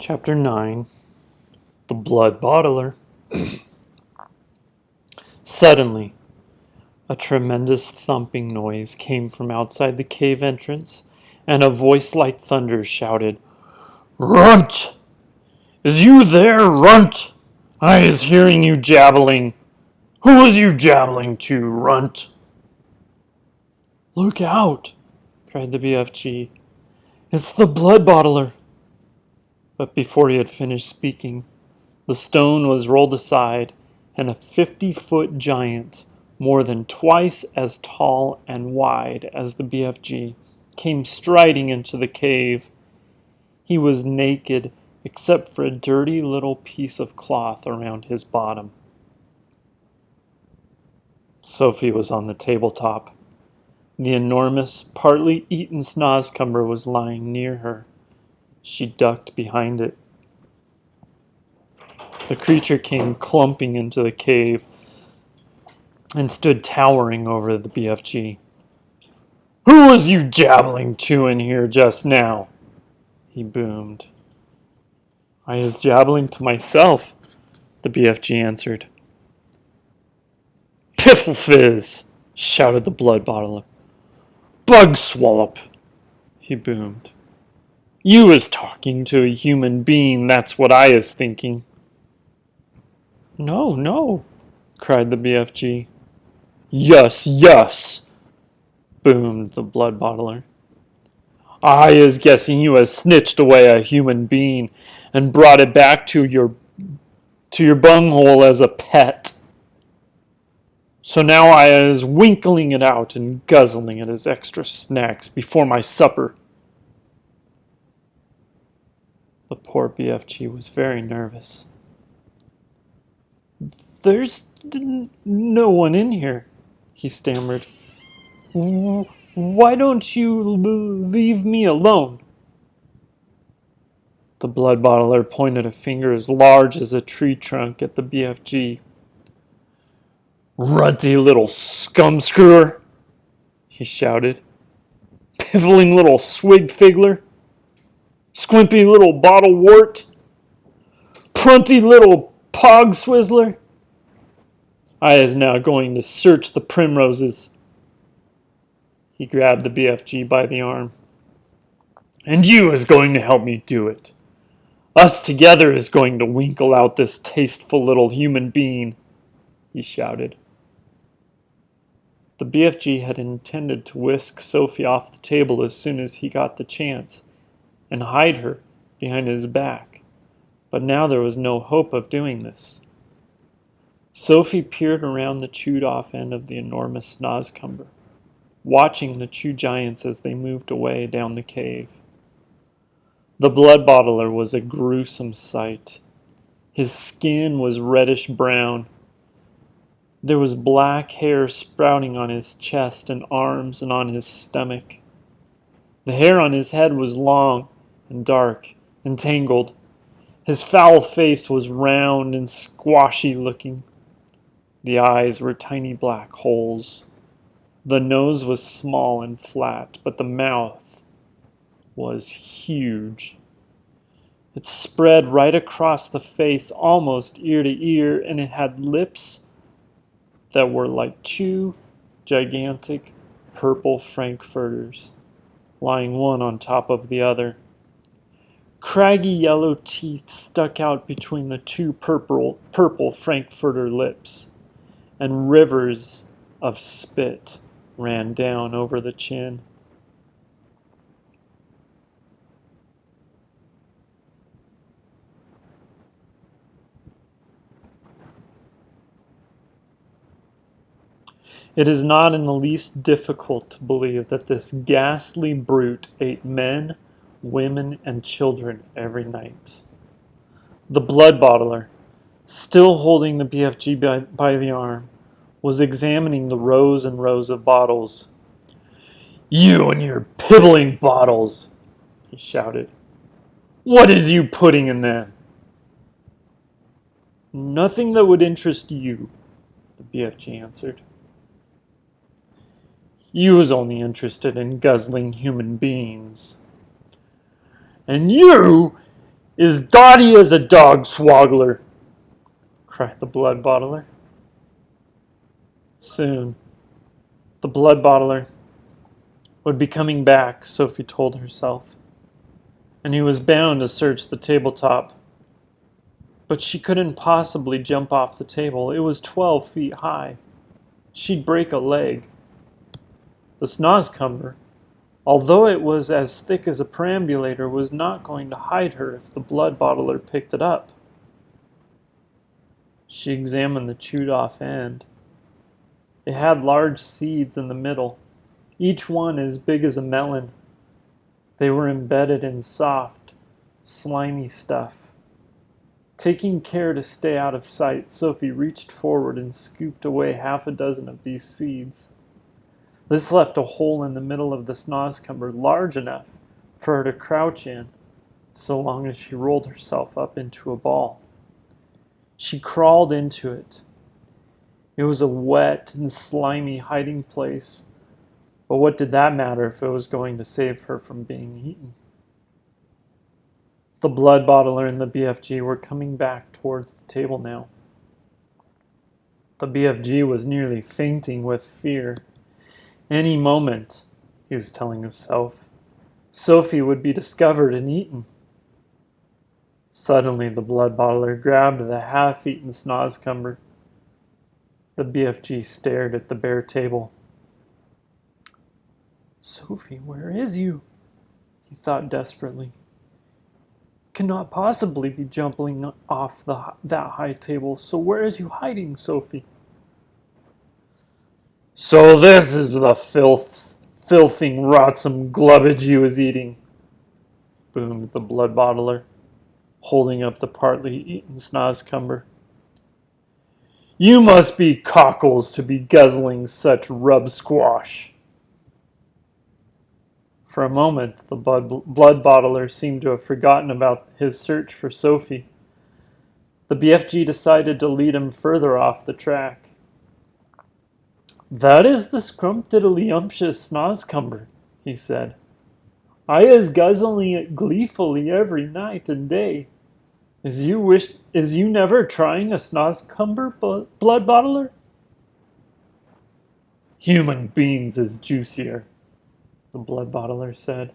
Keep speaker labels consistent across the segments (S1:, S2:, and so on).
S1: Chapter 9 The Blood Bottler. Suddenly, a tremendous thumping noise came from outside the cave entrance, and a voice like thunder shouted, "Runt! Is you there, Runt? I is hearing you jabbling. Who is you jabbling to, Runt?" "Look out!" cried the BFG. "It's the Blood Bottler." But before he had finished speaking, the stone was rolled aside, and a 50-foot giant, more than twice as tall and wide as the BFG, came striding into the cave. He was naked except for a dirty little piece of cloth around his bottom. Sophie was on the tabletop. The enormous, partly eaten snozzcumber was lying near her. She ducked behind it. The creature came clumping into the cave and stood towering over the BFG. "Who was you jabbling to in here just now?" he boomed. "I was jabbling to myself," the BFG answered. "Piffle fizz!" shouted the blood bottler. "Bug swallop!" he boomed. "You is talking to a human being, that's what I is thinking." "No, no," cried the BFG. "Yus, yus!" boomed the blood bottler. "I is guessing you has snitched away a human being and brought it back to your bunghole as a pet. So now I is winkling it out and guzzling it as extra snacks before my supper." The poor BFG was very nervous. "There's no one in here," he stammered. "Why don't you leave me alone?" The blood bottler pointed a finger as large as a tree trunk at the BFG. "Runty little scum screwer!" he shouted. "Piffling little swig figgler! Squimpy little bottle wart! Prunty little pog swizzler! I is now going to search the primroses." He grabbed the BFG by the arm. "And you is going to help me do it. Us together is going to winkle out this tasteful little human being," he shouted. The BFG had intended to whisk Sophie off the table as soon as he got the chance, and hide her behind his back, but now there was no hope of doing this. Sophie peered around the chewed-off end of the enormous snozzcumber, watching the two giants as they moved away down the cave. The blood bottler was a gruesome sight. His skin was reddish-brown. There was black hair sprouting on his chest and arms and on his stomach. The hair on his head was long and dark and tangled. His foul face was round and squashy looking. The eyes were tiny black holes. The nose was small and flat, but the mouth was huge. It spread right across the face, almost ear to ear, and it had lips that were like two gigantic purple frankfurters, lying one on top of the other. Craggy yellow teeth stuck out between the two purple frankfurter lips, and rivers of spit ran down over the chin. It is not in the least difficult to believe that this ghastly brute ate men, women, and children every night. The blood bottler, still holding the BFG by the arm, was examining the rows and rows of bottles. "You and your pibbling bottles!" he shouted. "What is you putting in them?" "Nothing that would interest you," the BFG answered. "You was only interested in guzzling human beings." "And you "Is Dottie as a dog swaggler?" cried the blood bottler. Soon, the blood bottler would be coming back, Sophie told herself, and he was bound to search the tabletop. But she couldn't possibly jump off the table. It was 12 feet high. She'd break a leg. The snozzcumber, although it was as thick as a perambulator, was not going to hide her if the blood bottler picked it up. She examined the chewed-off end. It had large seeds in the middle, each one as big as a melon. They were embedded in soft, slimy stuff. Taking care to stay out of sight, Sophie reached forward and scooped away half a dozen of these seeds. This left a hole in the middle of the snozzcumber large enough for her to crouch in, so long as she rolled herself up into a ball. She crawled into it. It was a wet and slimy hiding place, but what did that matter if it was going to save her from being eaten? The blood bottler and the BFG were coming back towards the table now. The BFG was nearly fainting with fear. Any moment, he was telling himself, Sophie would be discovered and eaten. Suddenly, the blood bottler grabbed the half-eaten snozzcumber. The BFG stared at the bare table. "Sophie, where is you?" he thought desperately. "Cannot possibly be jumping off that high table, so where is you hiding, Sophie?" "So this is the filthing, rotsome glubbage you was eating," boomed the blood bottler, holding up the partly eaten snozzcumber. "You must be cockles to be guzzling such rub squash." For a moment, the blood bottler seemed to have forgotten about his search for Sophie. The BFG decided to lead him further off the track. "That is the scrumptiddlyumptious snozzcumber," he said. "I is guzzling it gleefully every night and day. Is you never trying a snozzcumber, blood bottler?" "Human beings is juicier," the blood bottler said.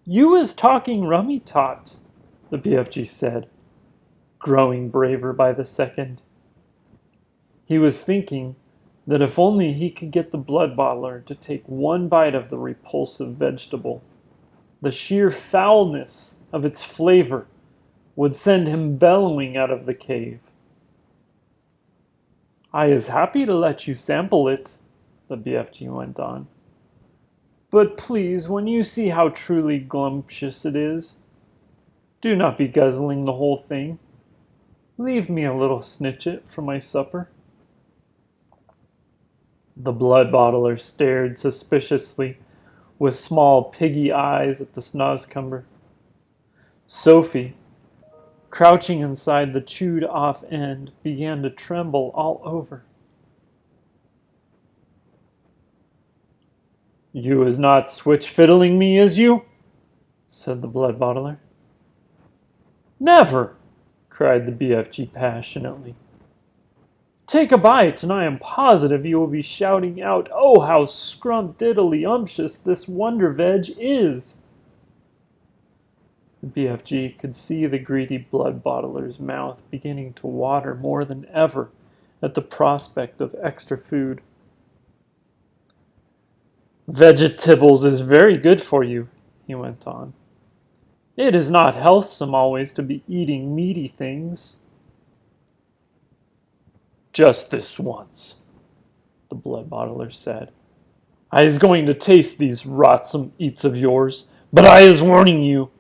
S1: "You is talking rummy tot," the BFG said, growing braver by the second. He was thinking that if only he could get the blood bottler to take one bite of the repulsive vegetable, the sheer foulness of its flavor would send him bellowing out of the cave. "I is happy to let you sample it," the BFG went on. "But please, when you see how truly glumptious it is, do not be guzzling the whole thing. Leave me a little snitchet for my supper." The blood bottler stared suspiciously with small piggy eyes at the snozzcumber. Sophie, crouching inside the chewed-off end, began to tremble all over. "You is not switch-fiddling me, is you?" said the blood bottler. "Never!" cried the BFG passionately. "Take a bite, and I am positive you will be shouting out, 'Oh, how scrumptiddlyumptious this wonder veg is!'" The BFG could see the greedy blood bottler's mouth beginning to water more than ever at the prospect of extra food. "Vegetables is very good for you," he went on. "It is not healthsome always to be eating meaty things." "Just this once," the blood bottler said. "I is going to taste these rotsome eats of yours, but I is warning you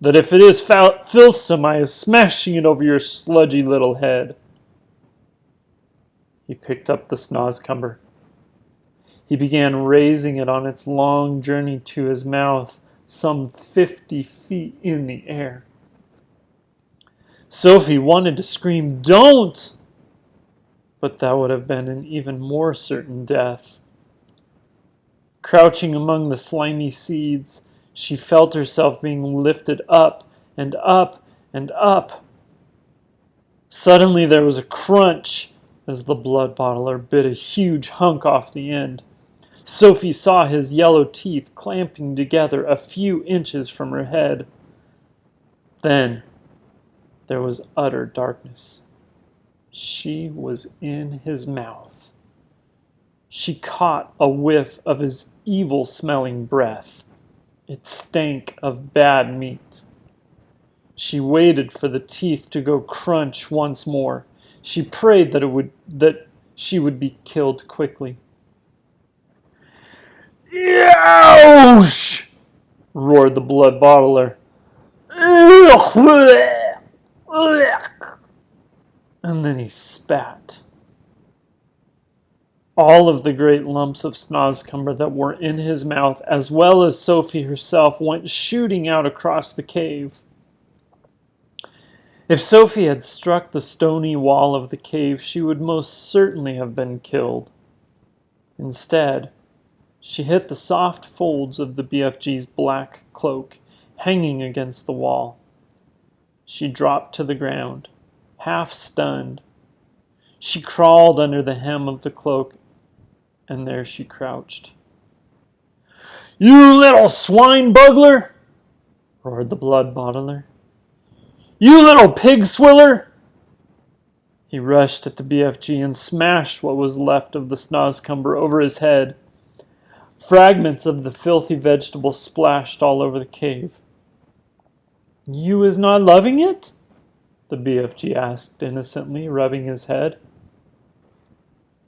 S1: that if it is filthsome, I is smashing it over your sludgy little head." He picked up the snozzcumber. He began raising it on its long journey to his mouth, some 50 feet in the air. Sophie wanted to scream, "Don't!" but that would have been an even more certain death. Crouching among the slimy seeds, She felt herself being lifted up and up and up. Suddenly there was a crunch as the blood bottler bit a huge hunk off the end. Sophie saw his yellow teeth clamping together a few inches from her head. Then there was utter darkness. She was in his mouth. She caught a whiff of his evil-smelling breath. It stank of bad meat. She waited for the teeth to go crunch once more. She prayed that she would be killed quickly. Ouch! Roared the blood bottler. And then he spat. All of the great lumps of snozzcumber that were in his mouth, as well as Sophie herself, went shooting out across the cave. If Sophie had struck the stony wall of the cave, she would most certainly have been killed. Instead, she hit the soft folds of the BFG's black cloak, hanging against the wall. She dropped to the ground, half stunned. She crawled under the hem of the cloak, and there she crouched. "You little swine bugler!" roared the blood bottler. "You little pig swiller!" He rushed at the BFG and smashed what was left of the snozzcumber over his head. Fragments of the filthy vegetable splashed all over the cave. "You is not loving it?" the BFG asked innocently, rubbing his head.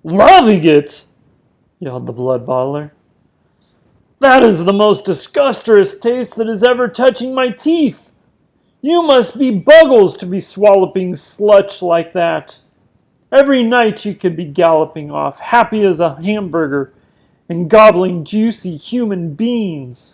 S1: "Loving it?" yelled the blood bottler. "That is the most disgusterous taste that is ever touching my teeth. You must be buggles to be swallowing sludge like that. Every night you could be galloping off, happy as a hamburger, and gobbling juicy human beans."